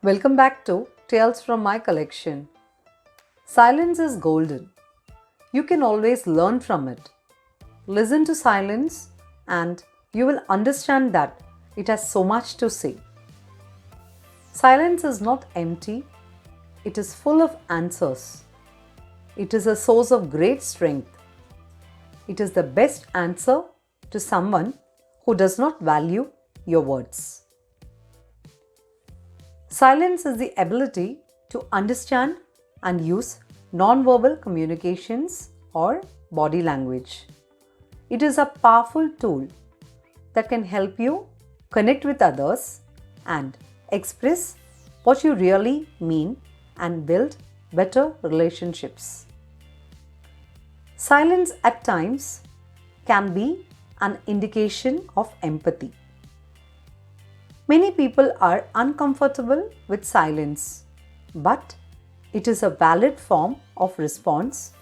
Welcome back to Tales from my collection. Silence is golden. You can always learn from it. Listen to silence and you will understand that it has so much to say. Silence is not empty, it is full of answers. It is a source of great strength. It is the best answer to someone who does not value your words. Silence is the ability to understand and use non-verbal communications or body language. It is a powerful tool that can help you connect with others and express what you really mean and build better relationships. Silence at times can be an indication of empathy. Many people are uncomfortable with silence, but it is a valid form of response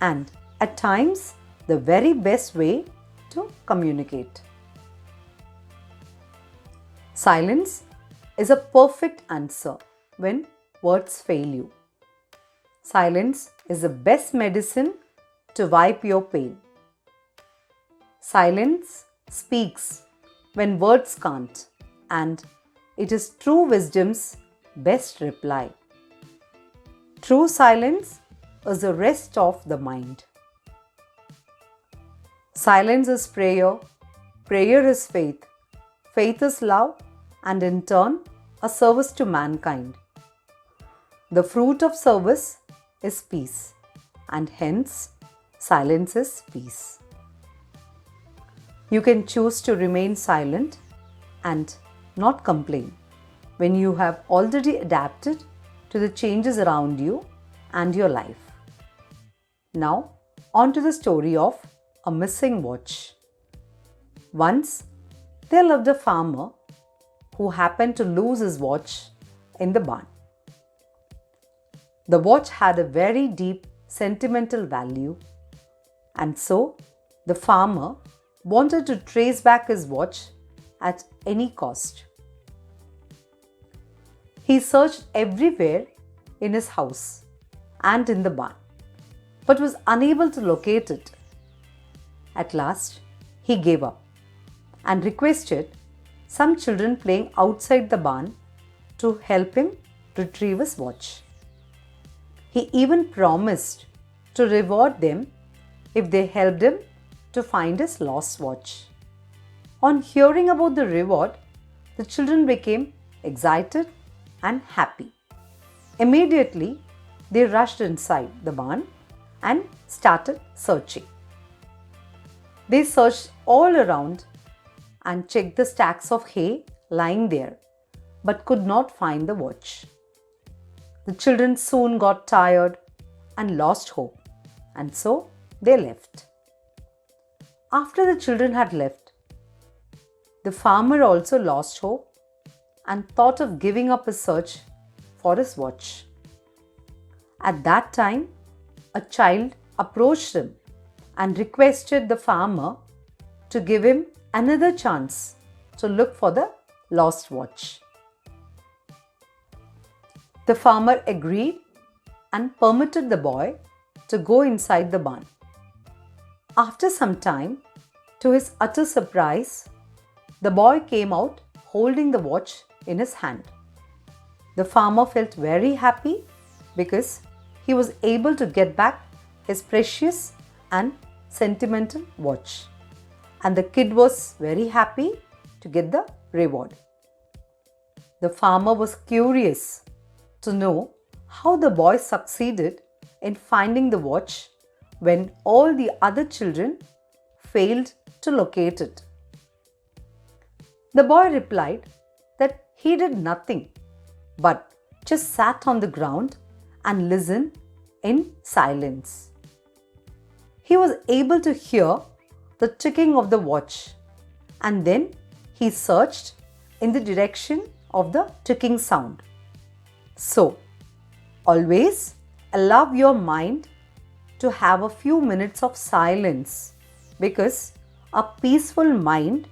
and at times the very best way to communicate. Silence is a perfect answer when words fail you. Silence is the best medicine to wipe your pain. Silence speaks when words can't, and it is true wisdom's best reply. True silence is the rest of the mind. Silence is prayer, prayer is faith, faith is love, and in turn, a service to mankind. The fruit of service is peace, and hence, silence is peace. You can choose to remain silent and not complain when you have already adapted to the changes around you and your life. Now, on to the story of a missing watch. Once, there lived a farmer who happened to lose his watch in the barn. The watch had a very deep sentimental value, and so the farmer wanted to trace back his watch at any cost. He searched everywhere in his house and in the barn, but was unable to locate it. At last, he gave up and requested some children playing outside the barn to help him retrieve his watch. He even promised to reward them if they helped him to find his lost watch. On hearing about the reward, the children became excited and happy. Immediately, they rushed inside the barn and started searching. They searched all around and checked the stacks of hay lying there, but could not find the watch. The children soon got tired and lost hope, and so they left. After the children had left, the farmer also lost hope and thought of giving up his search for his watch. At that time, a child approached him and requested the farmer to give him another chance to look for the lost watch. The farmer agreed and permitted the boy to go inside the barn. After some time, to his utter surprise, the boy came out holding the watch in his hand. The farmer felt very happy because he was able to get back his precious and sentimental watch. And the kid was very happy to get the reward. The farmer was curious to know how the boy succeeded in finding the watch when all the other children failed to locate it. The boy replied that he did nothing but just sat on the ground and listened in silence. He was able to hear the ticking of the watch, and then he searched in the direction of the ticking sound. So, always allow your mind to have a few minutes of silence because a peaceful mind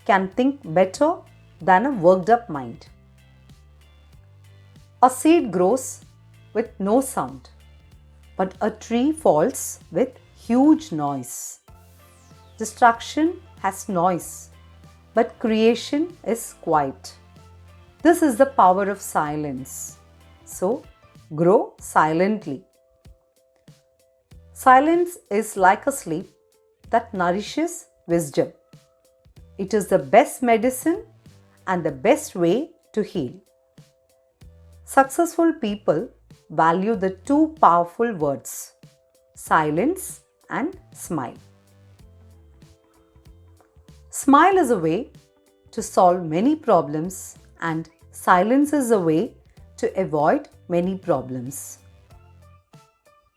can think better than a worked up mind. A seed grows with no sound, but a tree falls with huge noise. Destruction has noise, but creation is quiet. This is the power of silence. So, grow silently. Silence is like a sleep that nourishes wisdom. It is the best medicine and the best way to heal. Successful people value the two powerful words, silence and smile. Smile is a way to solve many problems, and silence is a way to avoid many problems.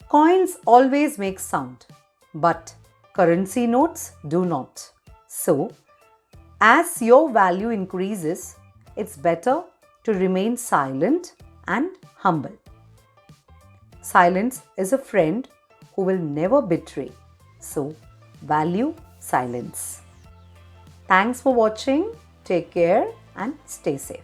Coins always make sound, but currency notes do not. So, as your value increases, it's better to remain silent and humble. Silence is a friend who will never betray. So, value silence. Thanks for watching. Take care and stay safe.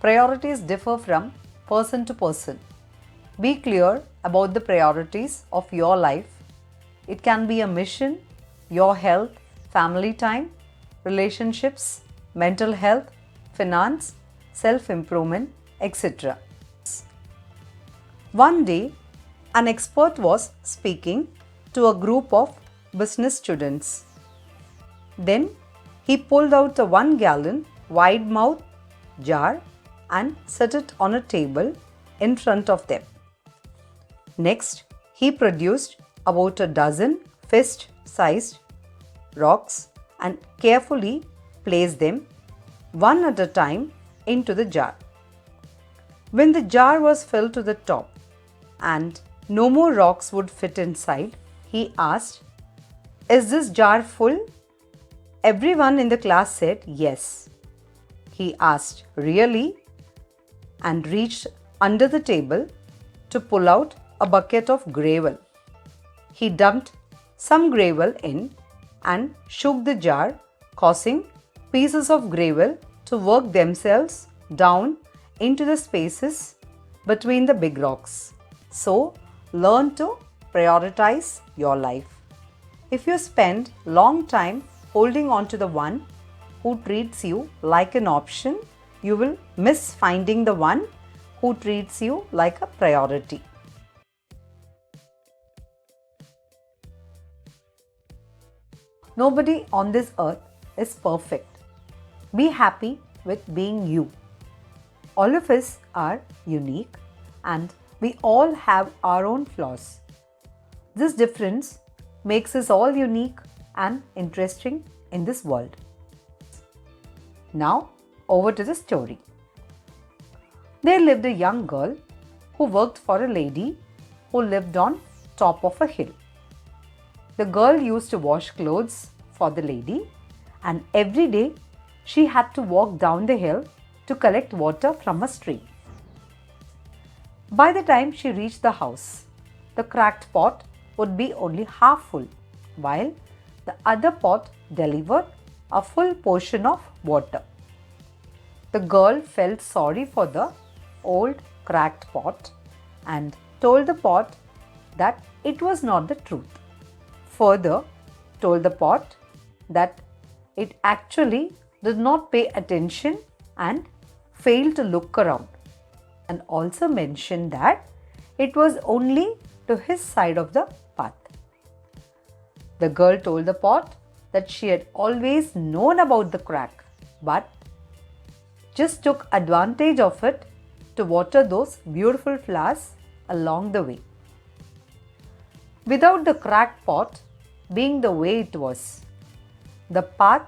Priorities differ from person to person. Be clear about the priorities of your life. It can be a mission, your health, family time, relationships, mental health, finance, self-improvement, etc. One day, an expert was speaking to a group of business students. Then he pulled out a 1-gallon wide-mouthed jar and set it on a table in front of them. Next, he produced about a dozen fist-sized rocks and carefully placed them one at a time into the jar. When the jar was filled to the top and no more rocks would fit inside, he asked, "Is this jar full?" Everyone in the class said yes. He asked, "Really?" and reached under the table to pull out a bucket of gravel. He dumped some gravel in and shook the jar, causing pieces of gravel to work themselves down into the spaces between the big rocks. So, learn to prioritize your life. If you spend long time holding on to the one who treats you like an option, you will miss finding the one who treats you like a priority. Nobody on this earth is perfect. Be happy with being you. All of us are unique and we all have our own flaws. This difference makes us all unique and interesting in this world. Now, over to the story. There lived a young girl who worked for a lady who lived on top of a hill. The girl used to wash clothes for the lady, and every day she had to walk down the hill to collect water from a stream. By the time she reached the house, the cracked pot would be only half full, while the other pot delivered a full portion of water. The girl felt sorry for the old cracked pot and told the pot that it was not the truth. Further, told the pot that it actually did not pay attention and failed to look around, and also mentioned that it was only to his side of the path. The girl told the pot that she had always known about the crack, but just took advantage of it to water those beautiful flowers along the way. Without the cracked pot being the way it was, the path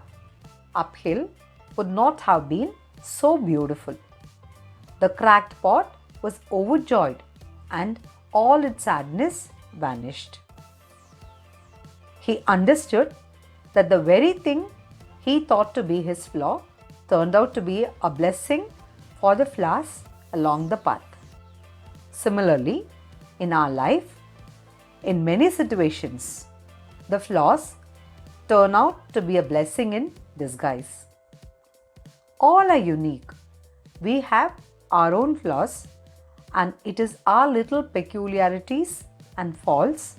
uphill would not have been so beautiful. The cracked pot was overjoyed and all its sadness vanished. He understood that the very thing he thought to be his flaw turned out to be a blessing for the flowers along the path. Similarly, in our life, in many situations, the flaws turn out to be a blessing in disguise. All are unique. We have our own flaws, and it is our little peculiarities and faults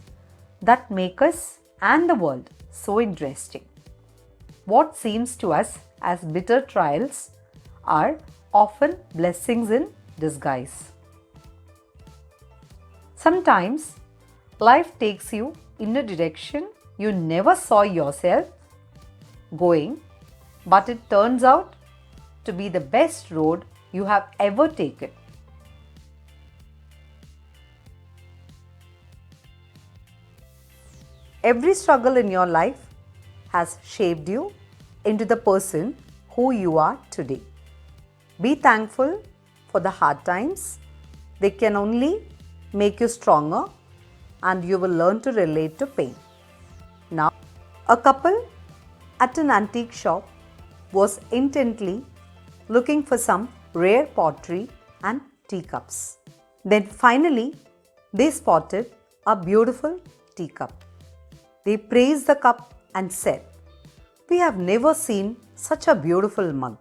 that make us and the world so interesting. What seems to us as bitter trials are often blessings in disguise. Sometimes life takes you in a direction you never saw yourself going, but it turns out to be the best road you have ever taken. Every struggle in your life has shaped you into the person who you are today. Be thankful for the hard times. They can only make you stronger, and you will learn to relate to pain. Now, a couple at an antique shop was intently looking for some rare pottery and teacups. Then finally, they spotted a beautiful teacup. They praised the cup and said, "We have never seen such a beautiful mug."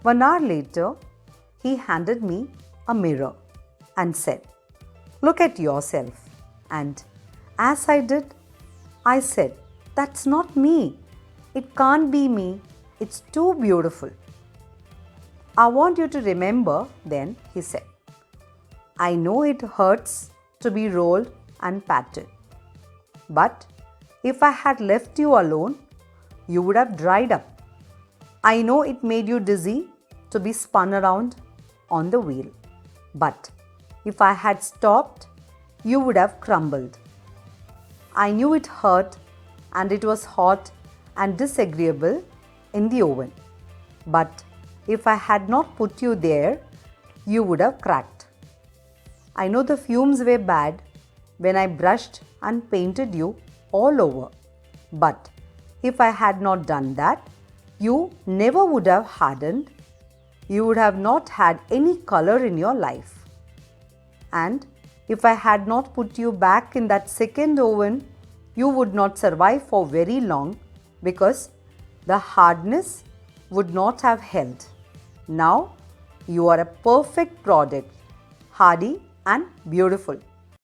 1 hour later, he handed me a mirror and said, "Look at yourself." And as I did, I said, "That's not me. It can't be me. It's too beautiful." "I want you to remember then," he said. "I know it hurts to be rolled and patted. But if I had left you alone, you would have dried up. I know it made you dizzy to be spun around on the wheel. But if I had stopped, you would have crumbled. I knew it hurt and it was hot and disagreeable in the oven. But if I had not put you there, you would have cracked. I know the fumes were bad when I brushed and painted you all over. But if I had not done that, you never would have hardened. You would have not had any color in your life. And If I had not put you back in that second oven, you would not survive for very long because the hardness would not have held. Now you are a perfect product, hardy and beautiful.